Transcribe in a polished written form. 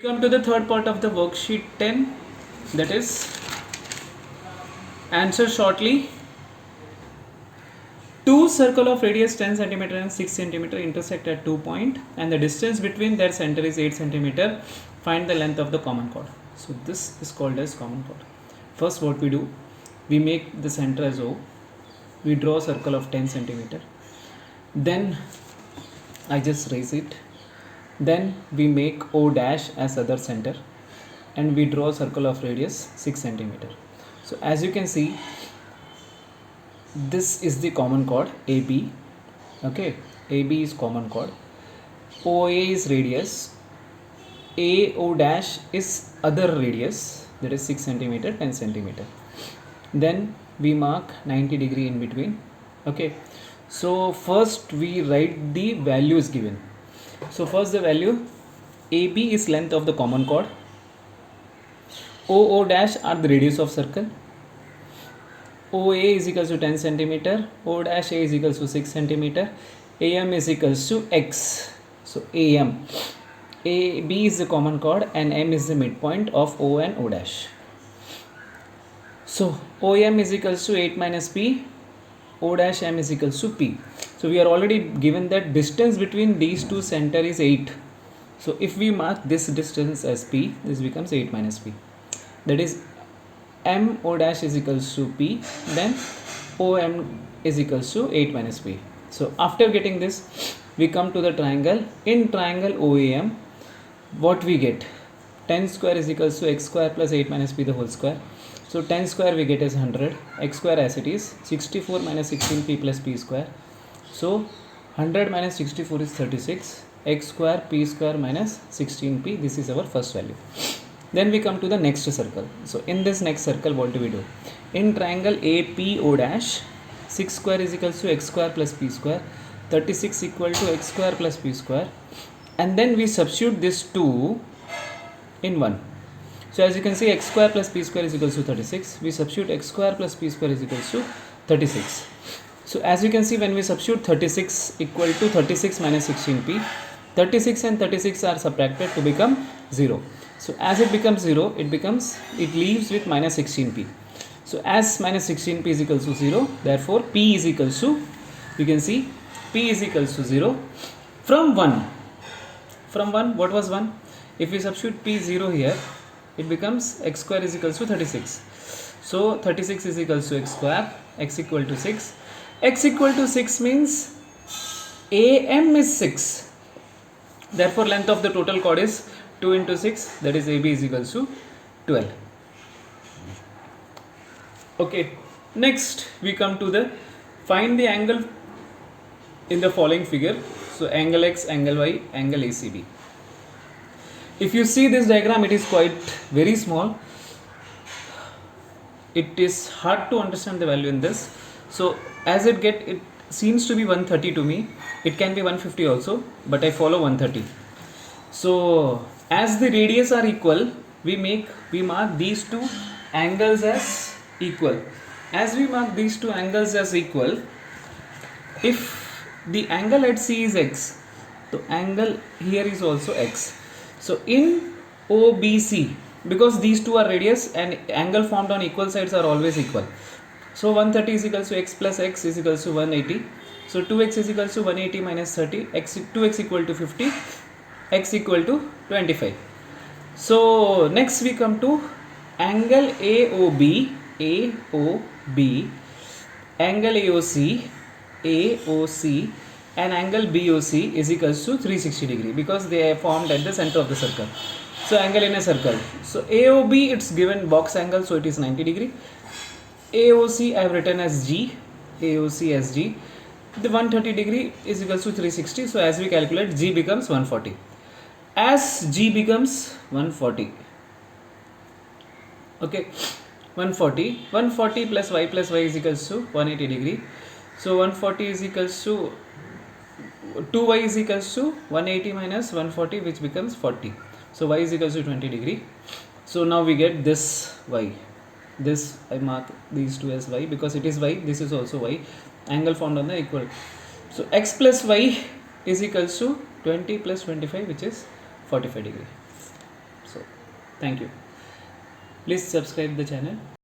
Come to the third part of the worksheet 10, that is answer shortly. Two circle of radius 10 cm and 6 cm intersect at 2 points and the distance between their center is 8 cm. Find the length of the common chord. So this is called as common chord. First what we do, we make the center as O. We draw a circle of 10 cm. Then I just raise it. Then we make O dash as other center and we draw a circle of radius 6 cm. So as you can see, this is the common chord AB. Okay, AB is common chord. OA is radius. AO dash is other radius, that is 6 cm, 10 cm. Then we mark 90 degree in between. Okay, so first we write the values given. So first the value AB is length of the common chord. OO dash are the radius of circle. OA is equals to 10 cm. O dash A is equals to 6 cm. AM is equals to X. So AM. AB is the common chord and M is the midpoint of O and O dash. So OM is equals to 8 minus P. O dash M is equals to P. So we are already given that distance between these two center is 8. So if we mark this distance as P, this becomes 8 minus P. That is M O dash is equals to P, then OM is equals to 8 minus P. So after getting this, we come to the triangle. In triangle OAM, what we get? 10 square is equals to x square plus 8 minus P the whole square. So 10 square we get is 100, x square as it is, 64 minus 16P plus P square. So 100 minus 64 is 36, x square P square minus 16P, this is our first value. Then we come to the next circle. So in this next circle, what do we do? In triangle APO dash, 6 square is equals to x square plus P square, 36 equal to x square plus P square, and then we substitute this 2 in 1. So as you can see, x square plus P square is equals to 36. We substitute x square plus P square is equals to 36. So as you can see, when we substitute 36 equal to 36 minus 16P, 36 and 36 are subtracted to become 0. So as it becomes 0, it leaves with minus 16P. So as minus 16P is equals to 0, therefore P is equals to, you can see P is equals to 0 from 1. From 1, what was 1? If we substitute P 0 here, it becomes x square is equals to 36. So 36 is equals to x square, x equal to 6. X equal to 6 means AM is 6. Therefore length of the total chord is 2 into 6, that is AB is equals to 12. Okay, next we come to the find the angle in the following figure. So angle X, angle Y, angle ACB. If you see this diagram, it is quite very small. It is hard to understand the value in this. So as it seems to be 130 to me. It can be 150 also, but I follow 130. So as the radius are equal, we mark these two angles as equal. As we mark these two angles as equal, if the angle at C is X, so angle here is also X. So in OBC, because these two are radius and angle formed on equal sides are always equal. So 130 is equals to X plus X is equals to 180. So 2x is equals to 180 minus 30, 2x equal to 50, x equal to 25. So next we come to angle AOB, angle AOC, and angle BOC is equals to 360 degree because they are formed at the center of the circle. So angle in a circle. So AOB, it's given box angle, so it is 90 degree. AOC I have written as G, AOC as G. The 130 degree is equals to 360. So as we calculate, G becomes 140. As G becomes 140, okay, 140 plus y is equals to 180 degree. So 140 is equals to 2y is equals to 180 minus 140, which becomes 40. So y is equals to 20 degree. So now we get this y. This I mark these two as y because it is y. This is also y. Angle formed on the equal. So x plus y is equals to 20 plus 25, which is 45 degree. Thank you. Please subscribe the channel.